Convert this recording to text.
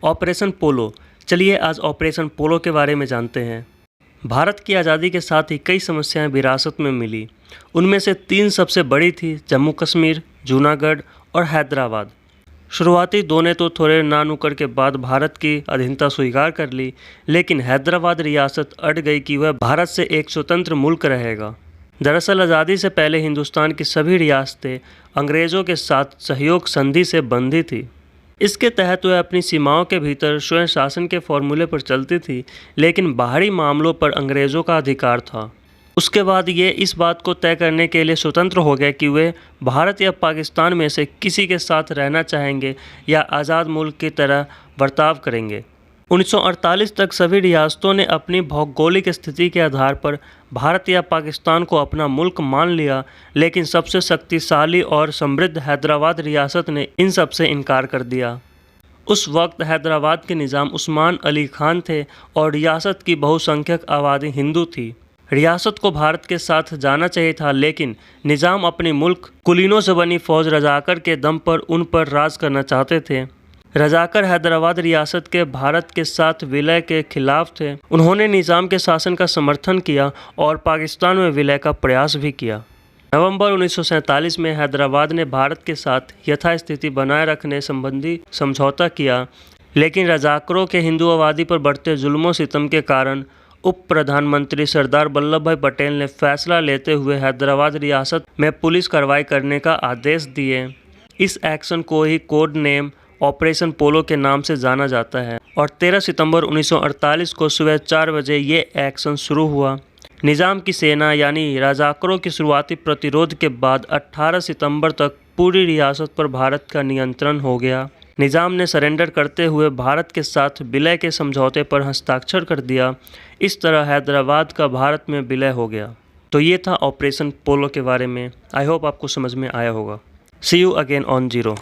Operation पोलो। चलिए आज operation पोलो के बारे में जानते हैं। भारत की आज़ादी के साथ ही कई समस्याएं विरासत में मिली। उनमें से 3 सबसे बड़ी थी जम्मू कश्मीर, जूनागढ़ और हैदराबाद। शुरुआती 2 ने तो थोड़े ना नुक्कड़ के बाद भारत की अधीनता स्वीकार कर ली, लेकिन हैदराबाद रियासत अड़ गई कि वह भारत से एक स्वतंत्र मुल्क रहेगा। दरअसल आज़ादी से पहले हिंदुस्तान की सभी रियासतें अंग्रेज़ों के साथ सहयोग संधि से बंधी थी। इसके तहत वह अपनी सीमाओं के भीतर स्वयं शासन के फॉर्मूले पर चलती थी, लेकिन बाहरी मामलों पर अंग्रेज़ों का अधिकार था। उसके बाद ये इस बात को तय करने के लिए स्वतंत्र हो गए कि वे भारत या पाकिस्तान में से किसी के साथ रहना चाहेंगे या आज़ाद मुल्क की तरह बर्ताव करेंगे। 1948 तक सभी रियासतों ने अपनी भौगोलिक स्थिति के आधार पर भारत या पाकिस्तान को अपना मुल्क मान लिया, लेकिन सबसे शक्तिशाली और समृद्ध हैदराबाद रियासत ने इन सब से इनकार कर दिया। उस वक्त हैदराबाद के निज़ाम उस्मान अली खान थे और रियासत की बहुसंख्यक आबादी हिंदू थी। रियासत को भारत के साथ जाना चाहिए था, लेकिन निज़ाम अपने मुल्क कुलीनों से बनी फौज रजाकर के दम पर उन पर राज करना चाहते थे। रजाकर हैदराबाद रियासत के भारत के साथ विलय के खिलाफ थे। उन्होंने निज़ाम के शासन का समर्थन किया और पाकिस्तान में विलय का प्रयास भी किया। नवंबर 1947 में हैदराबाद ने भारत के साथ यथास्थिति बनाए रखने संबंधी समझौता किया, लेकिन रजाकरों के हिंदू आबादी पर बढ़ते जुल्मों सितम के कारण उप प्रधानमंत्री सरदार वल्लभ भाई पटेल ने फैसला लेते हुए हैदराबाद रियासत में पुलिस कार्रवाई करने का आदेश दिए। इस एक्शन को ही कोड नेम ऑपरेशन पोलो के नाम से जाना जाता है और 13 सितंबर 1948 को सुबह 4 बजे ये एक्शन शुरू हुआ। निज़ाम की सेना यानी रजाकरों की शुरुआती प्रतिरोध के बाद 18 सितंबर तक पूरी रियासत पर भारत का नियंत्रण हो गया। निज़ाम ने सरेंडर करते हुए भारत के साथ विलय के समझौते पर हस्ताक्षर कर दिया। इस तरह हैदराबाद का भारत में विलय हो गया। तो ये था ऑपरेशन पोलो के बारे में। आई होप आपको समझ में आया होगा। सी यू अगेन ऑन 0।